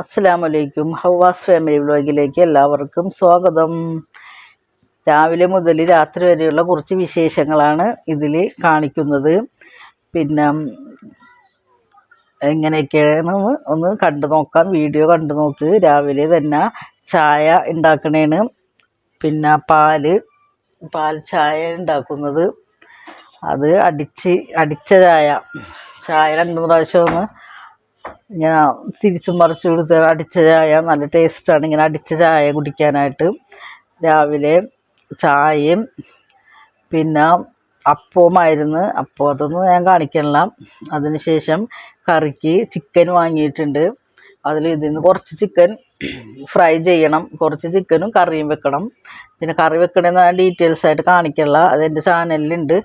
അസ്സലാമലൈക്കും. ഹവാസ് ഫാമിലി വ്ലോഗിലേക്ക് എല്ലാവർക്കും സ്വാഗതം. രാവിലെ മുതൽ രാത്രി വരെയുള്ള കുറച്ച് വിശേഷങ്ങളാണ് ഇതിൽ കാണിക്കുന്നത്. പിന്നെ എങ്ങനെയൊക്കെയാണെന്ന് ഒന്ന് കണ്ടു നോക്കാം. വീഡിയോ കണ്ടു നോക്ക്. രാവിലെ തന്നെ ചായ ഉണ്ടാക്കണേന്. പിന്നെ പാൽ ചായ ഉണ്ടാക്കുന്നത്. അത് അടിച്ച ചായ 2-3 പ്രാവശ്യം ഒന്ന് ഇങ്ങനെ തിരിച്ചും മറിച്ച് കൊടുത്ത് അടിച്ച ചായ നല്ല ടേസ്റ്റാണ്. ഇങ്ങനെ അടിച്ച ചായ കുടിക്കാനായിട്ട്. രാവിലെ ചായയും പിന്നെ അപ്പവുമായിരുന്നു. അതൊന്നും ഞാൻ കാണിക്കണില്ല. അതിന് ശേഷം കറിക്ക് ചിക്കൻ വാങ്ങിയിട്ടുണ്ട്. ഇതിൽ നിന്ന് കുറച്ച് ചിക്കൻ ഫ്രൈ ചെയ്യണം, കുറച്ച് ചിക്കനും കറിയും വെക്കണം. പിന്നെ കറി വെക്കണമെന്ന് ഡീറ്റെയിൽസ് ആയിട്ട് കാണിക്കണില്ല. അതെൻ്റെ ചാനലിലുണ്ട്.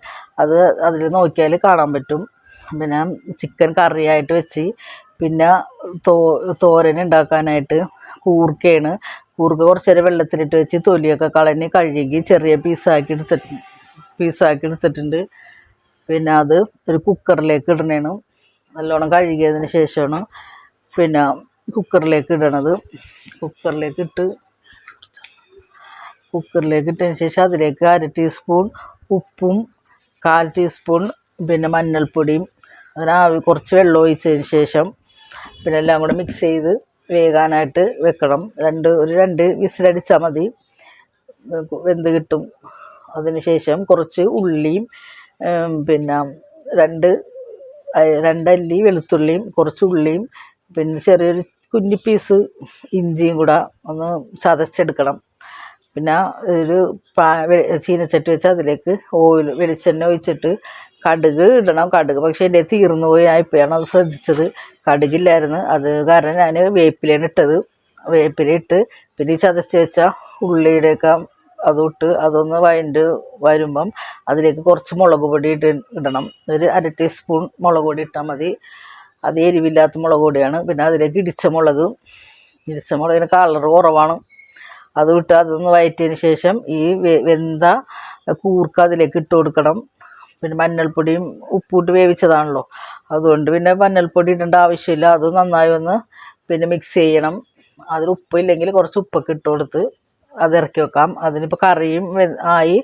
അതിൽ നോക്കിയാൽ കാണാൻ പറ്റും. പിന്നെ ചിക്കൻ കറിയായിട്ട് വെച്ച് പിന്നെ തോരൻ ഉണ്ടാക്കാനായിട്ട് കൂർക്കയാണ്. കൂർക്ക കുറച്ച് നേരം വെള്ളത്തിലിട്ട് വെച്ച് തൊലിയൊക്കെ കളഞ്ഞ് കഴുകി ചെറിയ പീസാക്കി എടുത്തിട്ടുണ്ട്. പിന്നെ അത് ഒരു കുക്കറിലേക്ക് ഇടണേണ്. നല്ലോണം കഴുകിയതിന് ശേഷമാണ് പിന്നെ കുക്കറിലേക്ക് ഇടണത്. കുക്കറിലേക്ക് ഇട്ടതിന് ശേഷം അതിലേക്ക് 1/2 ടീസ്പൂൺ ഉപ്പും 1/4 ടീസ്പൂൺ പിന്നെ മഞ്ഞൾപ്പൊടിയും കുറച്ച് വെള്ളം ഒഴിച്ചതിന് ശേഷം പിന്നെ എല്ലാം കൂടെ മിക്സ് ചെയ്ത് വേകാനായിട്ട് വെക്കണം. ഒരു 2 വിസിലടിച്ചാൽ മതി, വെന്ത് കിട്ടും. അതിന് ശേഷം കുറച്ച് ഉള്ളിയും പിന്നെ 2 അല്ലി വെളുത്തുള്ളിയും കുറച്ച് ഉള്ളിയും പിന്നെ ചെറിയൊരു കുഞ്ഞി പീസ് ഇഞ്ചിയും കൂടെ ഒന്ന് ചതച്ചെടുക്കണം. പിന്നെ ഒരു ചീനച്ചട്ടി വെച്ച് അതിലേക്ക് വെളിച്ചെണ്ണ ഒഴിച്ചിട്ട് കടുക് ഇടണം. കടുക് പക്ഷേ എൻ്റെ തീർന്നു പോയി. ഞാൻ ഇപ്പോഴാണ് അത് ശ്രദ്ധിച്ചത്. കടുകില്ലായിരുന്നു. അത് കാരണം ഞാൻ വേപ്പിലയാണ് ഇട്ടത്. വേപ്പിലിട്ട് പിന്നെ ഈ ചതച്ച് വെച്ച ഉള്ളിയുടെയൊക്കെ അതിട്ട് അതൊന്ന് വരുമ്പം അതിലേക്ക് കുറച്ച് മുളക് പൊടി ഇടണം. ഒരു 1/2 ടീസ്പൂൺ മുളക് പൊടി ഇട്ടാൽ മതി. അത് എരിവില്ലാത്ത മുളക് പൊടിയാണ്. പിന്നെ അതിലേക്ക് ഇടിച്ച മുളകിന് കളർ കുറവാണ്. അതിട്ട് അതൊന്ന് വഴറ്റിയതിന് ശേഷം ഈ വെന്ത കൂർക്ക അതിലേക്ക് ഇട്ട് കൊടുക്കണം. പിന്നെ മഞ്ഞൾപ്പൊടിയും ഉപ്പിട്ട് വേവിച്ചതാണല്ലോ, അതുകൊണ്ട് പിന്നെ മഞ്ഞൾപ്പൊടി ഇടേണ്ട ആവശ്യമില്ല. അത് നന്നായി ഒന്ന് പിന്നെ മിക്സ് ചെയ്യണം. അതിൽ ഉപ്പില്ലെങ്കിൽ കുറച്ച് ഉപ്പൊക്കെ ഇട്ട് കൊടുത്ത് അത് ഇറക്കി വെക്കാം. അതിനിപ്പോൾ കറിയും ആയി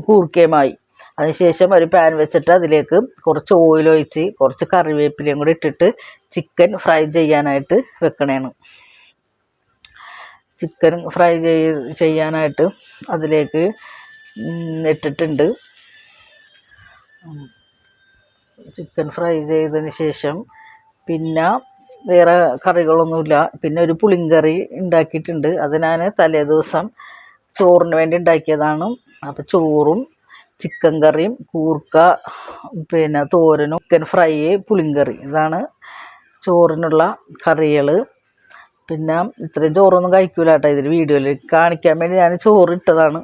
കൂർക്കയുമായി. അതിനുശേഷം ഒരു പാൻ വെച്ചിട്ട് അതിലേക്ക് കുറച്ച് ഓയിൽ ഒഴിച്ച് കുറച്ച് കറിവേപ്പിലയും കൂടി ഇട്ടിട്ട് ചിക്കൻ ഫ്രൈ ചെയ്യാനായിട്ട് വെക്കണേണ്. ചിക്കൻ ഫ്രൈ ചെയ്യാനായിട്ട് അതിലേക്ക് ഇട്ടിട്ടുണ്ട്. ചിക്കൻ ഫ്രൈ ചെയ്തതിന് ശേഷം പിന്നെ വേറെ കറികളൊന്നുമില്ല. പിന്നെ ഒരു പുളിങ്കറി ഉണ്ടാക്കിയിട്ടുണ്ട്. അത് ഞാൻ തലേ ദിവസം ചോറിന് വേണ്ടി ഉണ്ടാക്കിയതാണ്. അപ്പോൾ ചോറും ചിക്കൻ കറിയും കൂർക്ക പിന്നെ തോരനും ചിക്കൻ ഫ്രൈ പുളിങ്കറി, ഇതാണ് ചോറിനുള്ള കറികൾ. പിന്നെ ഇത്രയും ചോറൊന്നും കഴിക്കൂല കേട്ടോ. ഇതിൽ വീഡിയോയിൽ കാണിക്കാൻ വേണ്ടി ഞാൻ ചോറ് ഇട്ടതാണ്.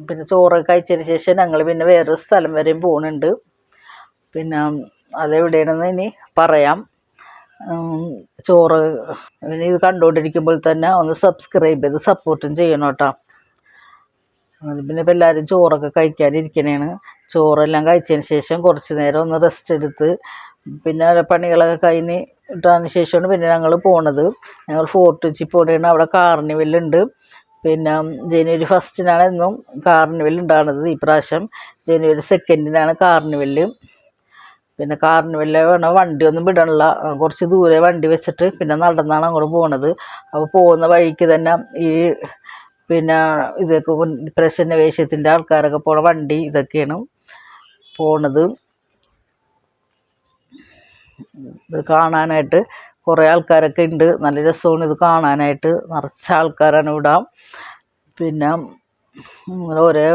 പിന്നെ ചോറൊക്കെ കഴിച്ചതിന് ശേഷം ഞങ്ങൾ പിന്നെ വേറൊരു സ്ഥലം വരെയും പോകുന്നുണ്ട്. പിന്നെ അതെവിടെയാണെന്ന് ഇനി പറയാം. പിന്നെ ഇത് കണ്ടുകൊണ്ടിരിക്കുമ്പോൾ തന്നെ ഒന്ന് സബ്സ്ക്രൈബ് ചെയ്ത് സപ്പോർട്ടും ചെയ്യണം കേട്ടോ. പിന്നെ ഇപ്പോൾ എല്ലാവരും ചോറൊക്കെ കഴിക്കാനിരിക്കണേണ്. ചോറെല്ലാം കഴിച്ചതിന് ശേഷം കുറച്ച് നേരം ഒന്ന് റെസ്റ്റ് എടുത്ത് പിന്നെ പണികളൊക്കെ കഴിഞ്ഞിട്ടതിന് ശേഷമാണ് പിന്നെ ഞങ്ങൾ പോണത്. ഞങ്ങൾ ഫോർട്ട് കൊച്ചി പോകണേണ്. അവിടെ കാർണിവലുണ്ട്. പിന്നെ ജനുവരി 1 എന്നും കാർണിവൽ ഉണ്ടാകുന്നത്. ഈ പ്രാവശ്യം ജനുവരി 2 കാർണിവല്. പിന്നെ കാർണിവലിൽ വേണം വണ്ടിയൊന്നും വിടണില്ല. കുറച്ച് ദൂരെ വണ്ടി വെച്ചിട്ട് പിന്നെ നടന്നാണ് അങ്ങോട്ട് പോണത്. അപ്പോൾ പോകുന്ന വഴിക്ക് തന്നെ ഈ പിന്നെ ഇതൊക്കെ പ്രസന്ന വേഷത്തിൻ്റെ ആൾക്കാരൊക്കെ പോണ വണ്ടി ഇതൊക്കെയാണ് പോണത്. ഇത് കാണാനായിട്ട് കുറേ ആൾക്കാരൊക്കെ ഉണ്ട്. നല്ല രസമാണ് ഇത് കാണാനായിട്ട്. നിറച്ച ആൾക്കാരാണ് ഇവിടെ. പിന്നെ ഓരോ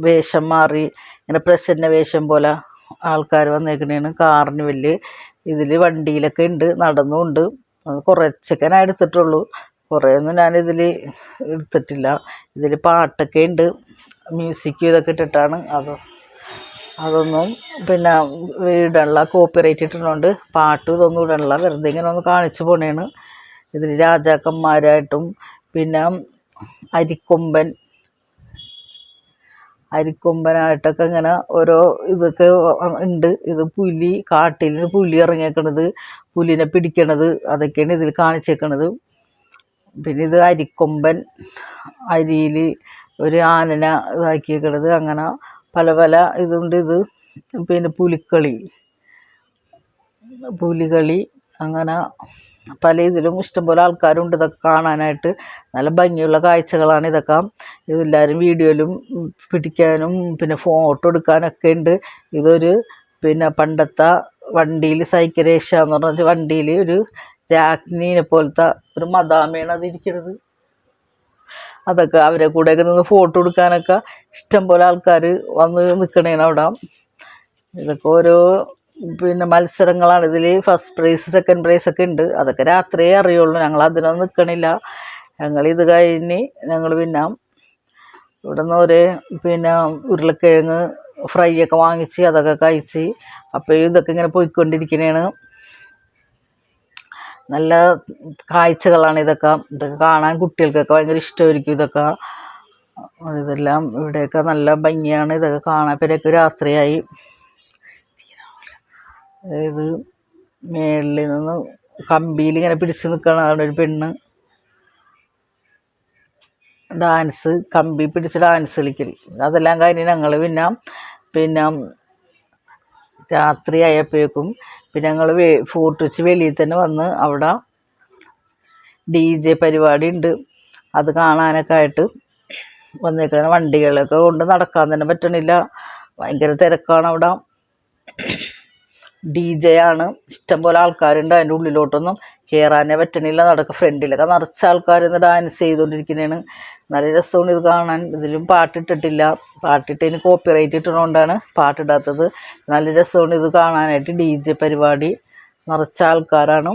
വേഷം മാറി ഇങ്ങനെ പ്രസന്ന വേഷം പോലെ ആൾക്കാർ വന്നേക്കണേണ് കാർണിവല്. ഇതിൽ വണ്ടിയിലൊക്കെ ഉണ്ട്, നടന്നുമുണ്ട്. അത് കുറച്ചൊക്കെ ഞാൻ എടുത്തിട്ടുള്ളൂ, കുറേയൊന്നും ഞാനിതിൽ എടുത്തിട്ടില്ല. ഇതിൽ പാട്ടൊക്കെ ഉണ്ട്, മ്യൂസിക് ഇതൊക്കെ ഇട്ടിട്ടാണ്. അതൊന്നും പിന്നെ ഇടണില്ല, കോപ്പിറൈറ്റ് ഇട്ടിട്ടുണ്ട്. പാട്ടും ഇതൊന്നും ഇടണില്ല, വെറുതെ ഇങ്ങനെ ഒന്ന് കാണിച്ചു പോണേണ്. ഇതിൽ രാജാക്കന്മാരായിട്ടും പിന്നെ അരിക്കൊമ്പനായിട്ടൊക്കെ ഇങ്ങനെ ഓരോ ഇതൊക്കെ ഉണ്ട്. ഇത് കാട്ടിൽ നിന്ന് പുലി ഇറങ്ങിയേക്കണത്, പുലിനെ പിടിക്കണത്, അതൊക്കെയാണ് ഇതിൽ കാണിച്ചേക്കണത്. പിന്നെ ഇത് അരിക്കൊമ്പൻ, അരിയിൽ ഒരു ആനനെ ഇതാക്കിയേക്കണത്, അങ്ങനെ പല പല ഇതുണ്ട്. ഇത് പിന്നെ പുലികളി അങ്ങനെ പല ഇതിലും ഇഷ്ടംപോലെ ആൾക്കാരുണ്ട് ഇതൊക്കെ കാണാനായിട്ട്. നല്ല ഭംഗിയുള്ള കാഴ്ചകളാണ് ഇതൊക്കെ. ഇതെല്ലാവരും വീഡിയോയിലും പിടിക്കാനും പിന്നെ ഫോട്ടോ എടുക്കാനൊക്കെ ഉണ്ട്. ഇതൊരു പിന്നെ പണ്ടത്തെ വണ്ടിയിൽ സൈക്കരേഷ എന്ന് പറഞ്ഞ വണ്ടിയിൽ ഒരു രാജ്ഞീനെ പോലത്തെ ഒരു മദാമയാണ് അതിരിക്കുന്നത്. അതൊക്കെ അവരെ കൂടെയൊക്കെ നിന്ന് ഫോട്ടോ എടുക്കാനൊക്കെ ഇഷ്ടംപോലെ ആൾക്കാർ വന്ന് നിൽക്കണേണ് അവിടെ. ഇതൊക്കെ ഓരോ പിന്നെ മത്സരങ്ങളാണ്. ഇതിൽ ഫസ്റ്റ് പ്രൈസ് സെക്കൻഡ് പ്രൈസ് ഒക്കെ ഉണ്ട്. അതൊക്കെ രാത്രിയേ അറിയുള്ളൂ. ഞങ്ങൾ അതിനൊന്നും നിൽക്കണില്ല. ഞങ്ങളിത് കഴിഞ്ഞ് ഞങ്ങൾ പിന്നെ ഇവിടെ നിന്ന് ഒരു പിന്നെ ഉരുളക്കിഴങ്ങ് ഫ്രൈ ഒക്കെ വാങ്ങിച്ച് അതൊക്കെ കഴിച്ച് അപ്പോൾ ഇതൊക്കെ ഇങ്ങനെ പോയിക്കൊണ്ടിരിക്കണേണ്. നല്ല കാഴ്ചകളാണ് ഇതൊക്കെ. കാണാൻ കുട്ടികൾക്കൊക്കെ ഭയങ്കര ഇഷ്ടമായിരിക്കും ഇതൊക്കെ. ഇതെല്ലാം ഇവിടെയൊക്കെ നല്ല ഭംഗിയാണ് ഇതൊക്കെ കാണാൻ. ഇവരൊക്കെ രാത്രിയായി. ഇത് മേളിൽ നിന്ന് കമ്പിയിൽ ഇങ്ങനെ പിടിച്ച് നിൽക്കണതാണ് ഒരു പെണ്ണ്. ഡാൻസ്, കമ്പി പിടിച്ച് ഡാൻസ് കളിക്കൽ. അതെല്ലാം കഴിഞ്ഞ് ഞങ്ങൾ പിന്നെ രാത്രി ആയപ്പോഴേക്കും പിന്നെ ഞങ്ങൾ ഫോർട്ട് വെച്ച് വെളിയിൽ തന്നെ വന്ന് അവിടെ DJ പരിപാടി ഉണ്ട്. അത് കാണാനൊക്കെ ആയിട്ട് വന്നേക്കുന്ന വണ്ടികളൊക്കെ കൊണ്ട് നടക്കാൻ തന്നെ പറ്റണില്ല. ഭയങ്കര തിരക്കാണ് അവിടെ. DJ ആണ്. ഇഷ്ടംപോലെ ആൾക്കാരുണ്ട്. അതിൻ്റെ ഉള്ളിലോട്ടൊന്നും കയറാനേ പറ്റണില്ല. ഫ്രണ്ടിലൊക്കെ നിറച്ച ആൾക്കാർ ഇന്ന് ഡാൻസ് ചെയ്തുകൊണ്ടിരിക്കുന്നതാണ്. നല്ല രസമാണ് ഇത് കാണാൻ. ഇതിലും പാട്ടിട്ടിട്ടില്ല. പാട്ടിട്ടതിന് കോപ്പിറൈറ്റ് ഇട്ടുകൊണ്ടാണ് പാട്ടിടാത്തത്. നല്ല രസമാണ് ഇത് കാണാനായിട്ട്. DJ പരിപാടി നിറച്ച ആൾക്കാരാണ്.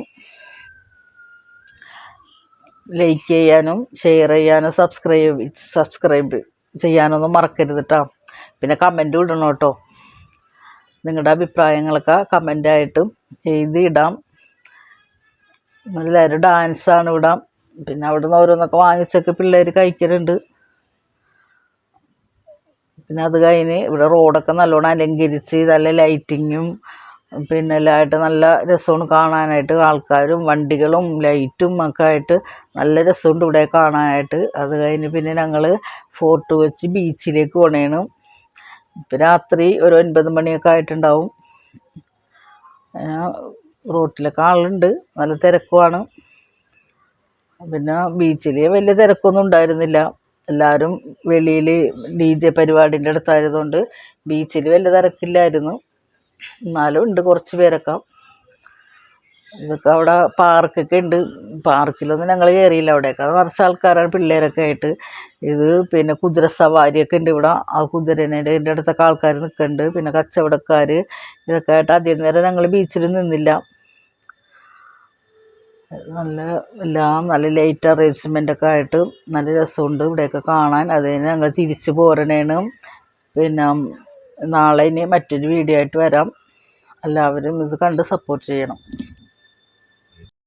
ലൈക്ക് ചെയ്യാനും ഷെയർ ചെയ്യാനും സബ്സ്ക്രൈബ് ചെയ്യാനൊന്നും മറക്കരുത് കേട്ടോ. പിന്നെ കമൻറ്റും ഇടണം കേട്ടോ. നിങ്ങളുടെ അഭിപ്രായങ്ങളൊക്കെ കമൻ്റായിട്ടും എഴുതിയിടാം. എല്ലാവരും ഡാൻസാണ് ഇവിടെ. പിന്നെ അവിടെ നിന്ന് ഓരോന്നൊക്കെ വാങ്ങിച്ചൊക്കെ പിള്ളേർ കഴിക്കലുണ്ട്. പിന്നെ അത് കഴിഞ്ഞ് ഇവിടെ റോഡൊക്കെ നല്ലോണം അലങ്കരിച്ച് നല്ല ലൈറ്റിങ്ങും പിന്നെ എല്ലാമായിട്ട് നല്ല രസമാണ് കാണാനായിട്ട്. ആൾക്കാരും വണ്ടികളും ലൈറ്റും ഒക്കെ ആയിട്ട് നല്ല രസമുണ്ട് ഇവിടെ കാണാനായിട്ട്. അത് കഴിഞ്ഞ് പിന്നെ ഞങ്ങൾ ഫോർട്ട് വെച്ച് ബീച്ചിലേക്ക് പോണേണ്. ഇപ്പം രാത്രി ഒരു 9 മണിയൊക്കെ ആയിട്ടുണ്ടാവും. റോട്ടിലൊക്കെ ആളുണ്ട്. നല്ല തിരക്കുമാണ്. പിന്നെ ബീച്ചിൽ വലിയ തിരക്കൊന്നും ഉണ്ടായിരുന്നില്ല. എല്ലാവരും വെളിയിൽ DJ പരിപാടിൻ്റെ അടുത്തായതുകൊണ്ട് ബീച്ചിൽ വലിയ തിരക്കില്ലായിരുന്നു. എന്നാലും ഉണ്ട് കുറച്ച് പേരൊക്കെ. ഇതൊക്കെ അവിടെ പാർക്കൊക്കെ ഉണ്ട്. പാർക്കിലൊന്നും ഞങ്ങൾ കയറിയില്ല. അവിടെയൊക്കെ നിറച്ച് ആൾക്കാരാണ് പിള്ളേരൊക്കെ ആയിട്ട്. ഇത് പിന്നെ കുതിര സവാരിയൊക്കെ ഉണ്ട് ഇവിടെ. ആ കുതിരേൻ്റെ അടുത്തൊക്കെ ആൾക്കാർ നിൽക്കുന്നുണ്ട്. പിന്നെ കച്ചവടക്കാർ ഇതൊക്കെ ആയിട്ട് അധികം നേരം ഞങ്ങൾ ബീച്ചിൽ നിന്നില്ല. നല്ല ലൈറ്റ് അറേഞ്ച്മെൻ്റൊക്കെ ആയിട്ട് നല്ല രസമുണ്ട് ഇവിടെയൊക്കെ കാണാൻ. അതിന് ഞങ്ങൾ തിരിച്ച് പോരണേണ്. പിന്നെ നാളെ ഇനി മറ്റൊരു വീഡിയോ ആയിട്ട് വരാം. എല്ലാവരും ഇത് കണ്ട് സപ്പോർട്ട് ചെയ്യണം.